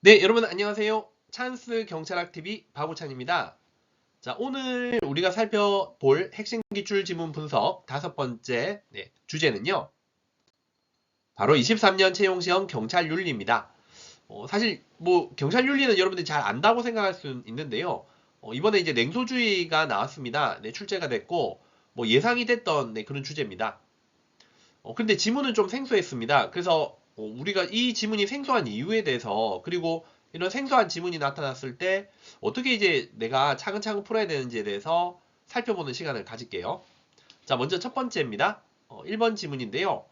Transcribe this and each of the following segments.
네, 여러분 안녕하세요. 찬스 경찰학 TV 바보찬입니다. 자, 오늘 우리가 살펴볼 핵심 기출 지문 분석 다섯 번째 주제는요. 바로 23년 채용시험 경찰 윤리입니다. 사실 뭐 경찰 윤리는 여러분들이 잘 안다고 생각할 수 있는데요. 이번에 이제 냉소주의가 나왔습니다. 네, 출제가 됐고 뭐 예상이 됐던 그런 주제입니다. 근데 지문은 좀 생소했습니다. 그래서 우리가 이 지문이 생소한 이유에 대해서 그리고 이런 생소한 지문이 나타났을 때 어떻게 이제 내가 차근차근 풀어야 되는지에 대해서 살펴보는 시간을 가질게요. 자, 먼저 첫 번째입니다. 1번 지문인데요.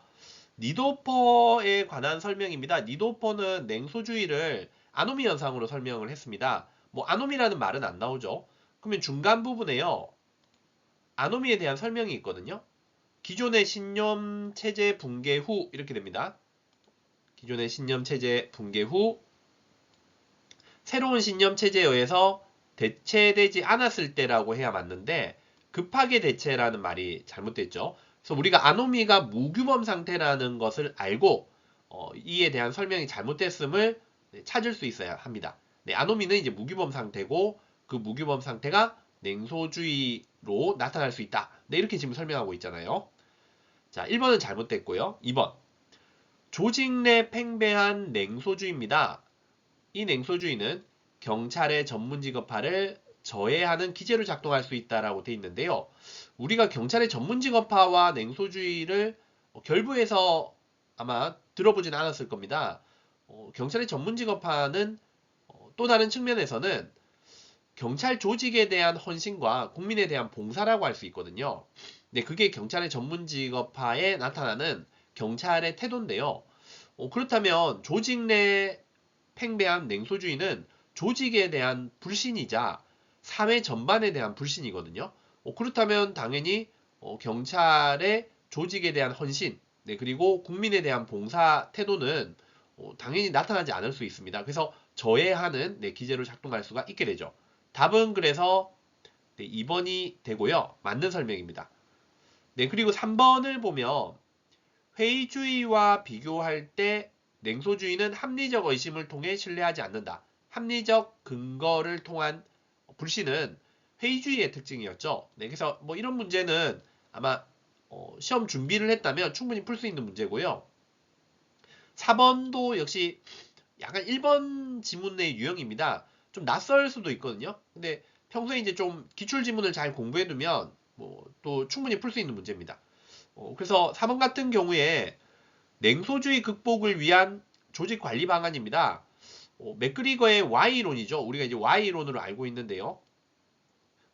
니도퍼에 관한 설명입니다. 니도퍼는 냉소주의를 아노미 현상으로 설명을 했습니다. 뭐 아노미라는 말은 안 나오죠. 그러면 중간 부분에요. 아노미에 대한 설명이 있거든요. 기존의 신념 체제 붕괴 후 이렇게 됩니다. 기존의 신념 체제 붕괴 후 새로운 신념 체제에 의해서 대체되지 않았을 때라고 해야 맞는데 급하게 대체라는 말이 잘못됐죠. 그래서 우리가 아노미가 무규범 상태라는 것을 알고 이에 대한 설명이 잘못됐음을 찾을 수 있어야 합니다. 네, 아노미는 이제 무규범 상태고 그 무규범 상태가 냉소주의로 나타날 수 있다. 네, 이렇게 지금 설명하고 있잖아요. 자, 1번은 잘못됐고요. 2번. 조직 내 팽배한 냉소주의입니다. 이 냉소주의는 경찰의 전문직업화를 저해하는 기제로 작동할 수 있다라고 되어 있는데요. 우리가 경찰의 전문직업화와 냉소주의를 결부해서 아마 들어보진 않았을 겁니다. 경찰의 전문직업화는 또 다른 측면에서는 경찰 조직에 대한 헌신과 국민에 대한 봉사라고 할 수 있거든요. 네, 그게 경찰의 전문직업화에 나타나는 경찰의 태도인데요. 그렇다면 조직 내 팽배한 냉소주의는 조직에 대한 불신이자 사회 전반에 대한 불신이거든요. 그렇다면 당연히 경찰의 조직에 대한 헌신, 네, 그리고 국민에 대한 봉사 태도는 당연히 나타나지 않을 수 있습니다. 그래서 저해하는 기제로 작동할 수가 있게 되죠. 답은 그래서 2번이 되고요. 맞는 설명입니다. 네, 그리고 3번을 보면 회의주의와 비교할 때 냉소주의는 합리적 의심을 통해 신뢰하지 않는다. 합리적 근거를 통한 불신은 회의주의의 특징이었죠. 네, 그래서 뭐 이런 문제는 아마 시험 준비를 했다면 충분히 풀 수 있는 문제고요. 4번도 역시 약간 1번 지문의 유형입니다. 좀 낯설 수도 있거든요. 근데 평소에 이제 좀 기출 지문을 잘 공부해두면 뭐 또 충분히 풀 수 있는 문제입니다. 그래서 4번 같은 경우에 냉소주의 극복을 위한 조직 관리 방안입니다. 맥그리거의 Y론이죠. 우리가 이제 Y론으로 알고 있는데요.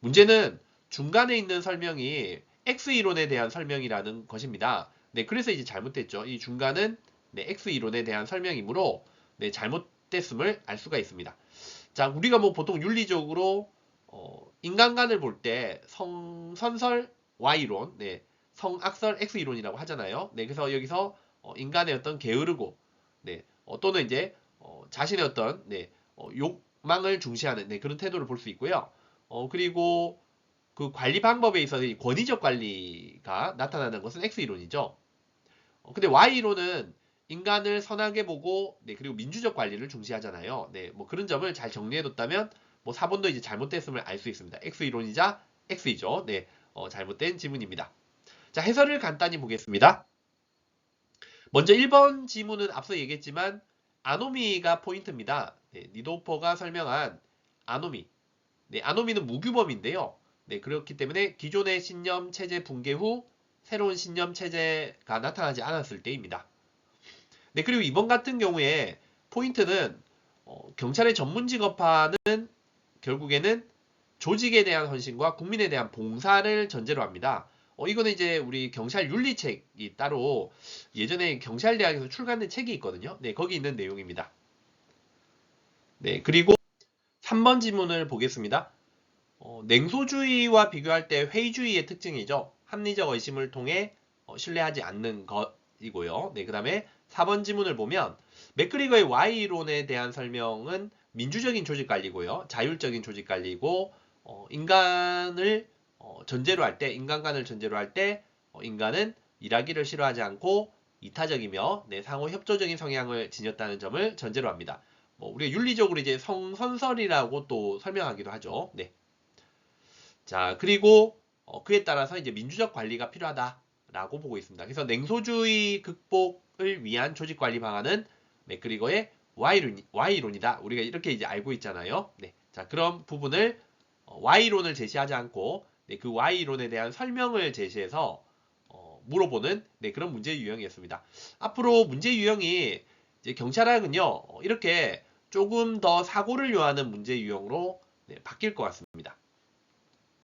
문제는 중간에 있는 설명이 X이론에 대한 설명이라는 것입니다. 네, 그래서 이제 잘못됐죠. 이 중간은 X이론에 대한 설명이므로 잘못됐음을 알 수가 있습니다. 자, 우리가 뭐 보통 윤리적으로 인간관을 볼 때 성선설 Y론, 성악설 X이론이라고 하잖아요. 네, 그래서 여기서 인간의 어떤 게으르고, 또는 이제 자신의 어떤 욕망을 중시하는 그런 태도를 볼 수 있고요. 그리고 그 관리 방법에 있어서 권위적 관리가 나타나는 것은 X이론이죠. 근데 Y이론은 인간을 선하게 보고, 그리고 민주적 관리를 중시하잖아요. 뭐 그런 점을 잘 정리해뒀다면, 뭐 4번도 이제 잘못됐음을 알 수 있습니다. X이론이자 X이죠. 잘못된 지문입니다. 자, 해설을 간단히 보겠습니다. 먼저 1번 지문은 앞서 얘기했지만, 아노미가 포인트입니다. 니도퍼가 설명한 아노미. 아노미는 무규범인데요. 그렇기 때문에 기존의 신념 체제 붕괴 후 새로운 신념 체제가 나타나지 않았을 때입니다. 그리고 이번 같은 경우에 포인트는 경찰의 전문 직업화는 결국에는 조직에 대한 헌신과 국민에 대한 봉사를 전제로 합니다. 이거는 이제 우리 경찰 윤리책이 따로 예전에 경찰대학에서 출간된 책이 있거든요. 거기 있는 내용입니다. 그리고 3번 지문을 보겠습니다. 냉소주의와 비교할 때 회의주의의 특징이죠. 합리적 의심을 통해 신뢰하지 않는 것이고요. 그 다음에 4번 지문을 보면 맥그리거의 Y론에 대한 설명은 민주적인 조직 관리고요. 자율적인 조직 관리고 인간을 전제로 할 때, 인간관을 전제로 할 때 인간은 일하기를 싫어하지 않고 이타적이며 상호 협조적인 성향을 지녔다는 점을 전제로 합니다. 뭐 우리가 윤리적으로 이제 성선설이라고 또 설명하기도 하죠. 네. 자, 그리고 그에 따라서 이제 민주적 관리가 필요하다라고 보고 있습니다. 그래서 냉소주의 극복을 위한 조직 관리 방안은 맥그리거의 Y론이다. 우리가 이렇게 이제 알고 있잖아요. 네. 자, 그런 부분을 Y론을 제시하지 않고 네, 그 Y론에 대한 설명을 제시해서 물어보는 네, 그런 문제 유형이었습니다. 앞으로 문제 유형이 이제 경찰학은요 이렇게 조금 더 사고를 요하는 문제 유형으로 네, 바뀔 것 같습니다.